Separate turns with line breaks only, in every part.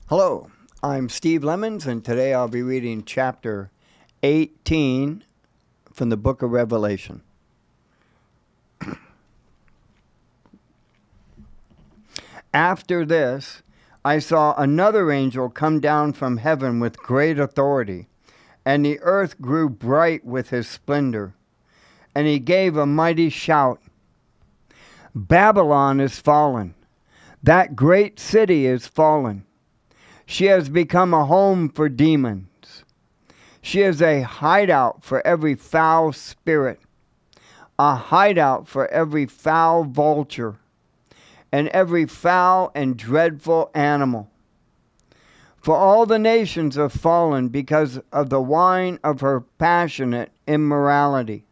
Hello, I'm Steve Lemons, and today I'll be reading chapter 18 from the book of Revelation. After this, I saw another angel come down from heaven with great authority, and the earth grew bright with his splendor. And he gave a mighty shout, "Babylon is fallen, that great city is fallen. She has become a home for demons. She is a hideout for every foul spirit, a hideout for every foul vulture, and every foul and dreadful animal. For all the nations have fallen because of the wine of her passionate immorality.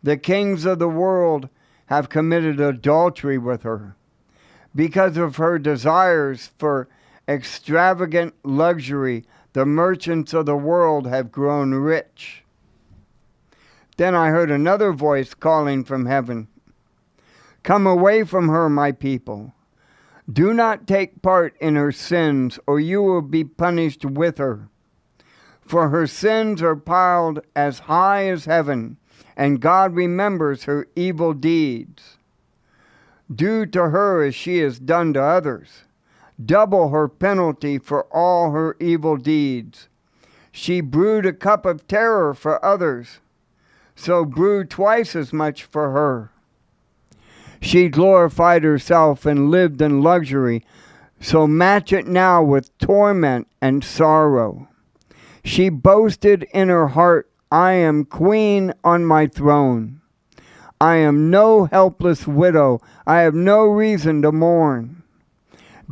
The kings of the world have committed adultery with her. Because of her desires for extravagant luxury, the merchants of the world have grown rich." Then I heard another voice calling from heaven, "Come away from her, my people. Do not take part in her sins, or you will be punished with her. For her sins are piled as high as heaven, and God remembers her evil deeds. Do to her as she has done to others. Double her penalty for all her evil deeds. She brewed a cup of terror for others, so brew twice as much for her. She glorified herself and lived in luxury, so match it now with torment and sorrow. She boasted in her heart, 'I am queen on my throne. I am no helpless widow. I have no reason to mourn.'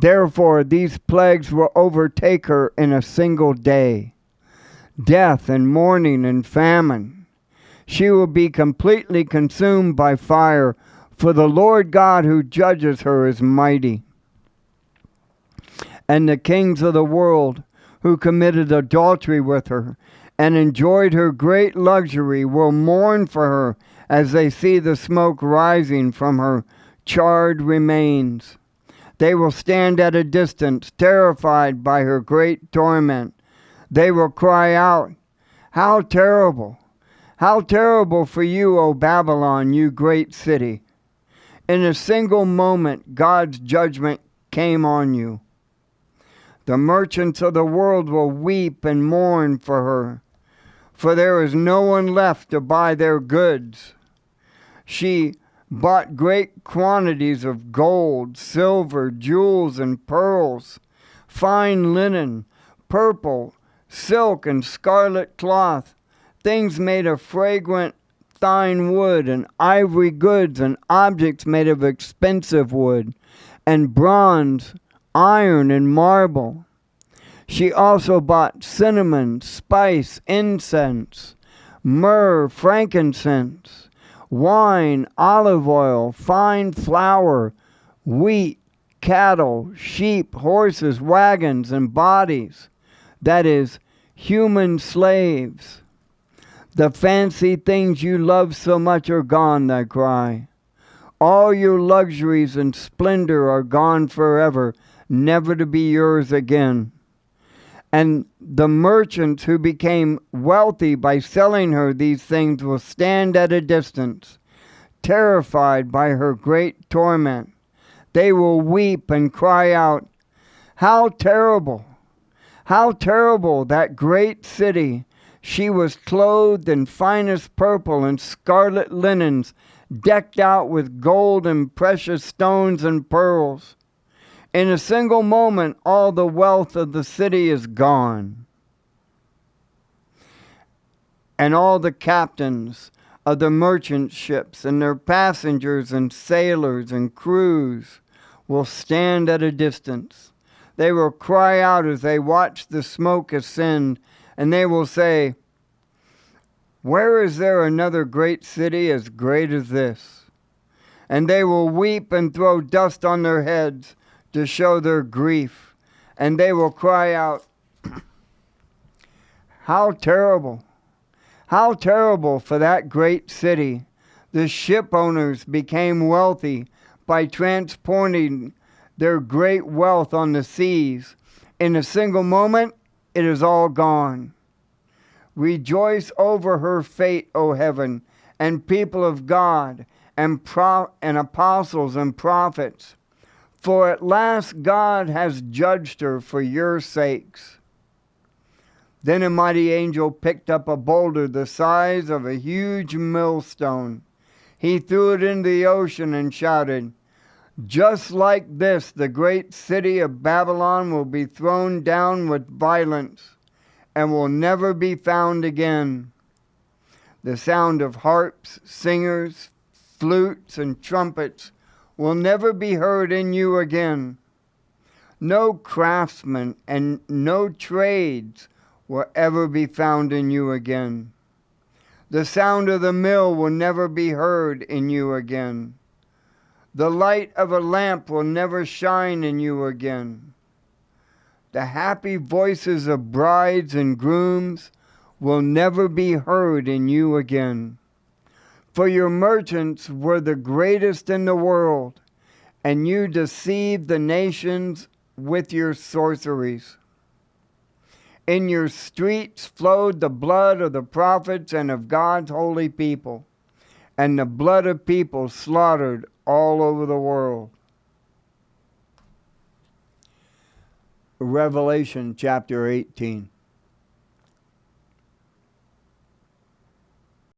Therefore, these plagues will overtake her in a single day: death and mourning and famine. She will be completely consumed by fire, for the Lord God who judges her is mighty. And the kings of the world who committed adultery with her and enjoyed her great luxury will mourn for her as they see the smoke rising from her charred remains. They will stand at a distance, terrified by her great torment. They will cry out, 'How terrible! How terrible for you, O Babylon, you great city! In a single moment, God's judgment came on you.' The merchants of the world will weep and mourn for her, for there is no one left to buy their goods. She bought great quantities of gold, silver, jewels, and pearls, fine linen, purple, silk, and scarlet cloth, things made of fragrant fine wood, and ivory goods, and objects made of expensive wood, and bronze, iron, and marble. She also bought cinnamon, spice, incense, myrrh, frankincense, wine, olive oil, fine flour, wheat, cattle, sheep, horses, wagons, and bodies, that is, human slaves. The fancy things you love so much are gone,' they cry. 'All your luxuries and splendor are gone forever, never to be yours again.' And the merchants who became wealthy by selling her these things will stand at a distance, terrified by her great torment. They will weep and cry out, 'How terrible! How terrible, that great city! She was clothed in finest purple and scarlet linens, decked out with gold and precious stones and pearls. In a single moment, all the wealth of the city is gone. And all the captains of the merchant ships and their passengers and sailors and crews will stand at a distance. They will cry out as they watch the smoke ascend, and they will say, 'Where is there another great city as great as this?' And they will weep and throw dust on their heads to show their grief, and they will cry out, 'How terrible! How terrible for that great city! The ship owners became wealthy by transporting their great wealth on the seas, In a single moment, it is all gone. Rejoice over her fate, O heaven, and people of God, and apostles and prophets. For at last God has judged her for your sakes. Then a mighty angel picked up a boulder the size of a huge millstone. He threw it into the ocean and shouted, "Just like this, the great city of Babylon will be thrown down with violence and will never be found again." The sound of harps, singers, flutes, and trumpets will never be heard in you again. No craftsmen and no trades will ever be found in you again. The sound of the mill will never be heard in you again. The light of a lamp will never shine in you again. The happy voices of brides and grooms will never be heard in you again. For your merchants were the greatest in the world, and you deceived the nations with your sorceries. In your streets flowed the blood of the prophets and of God's holy people, and the blood of people slaughtered all over the world. Revelation chapter 18.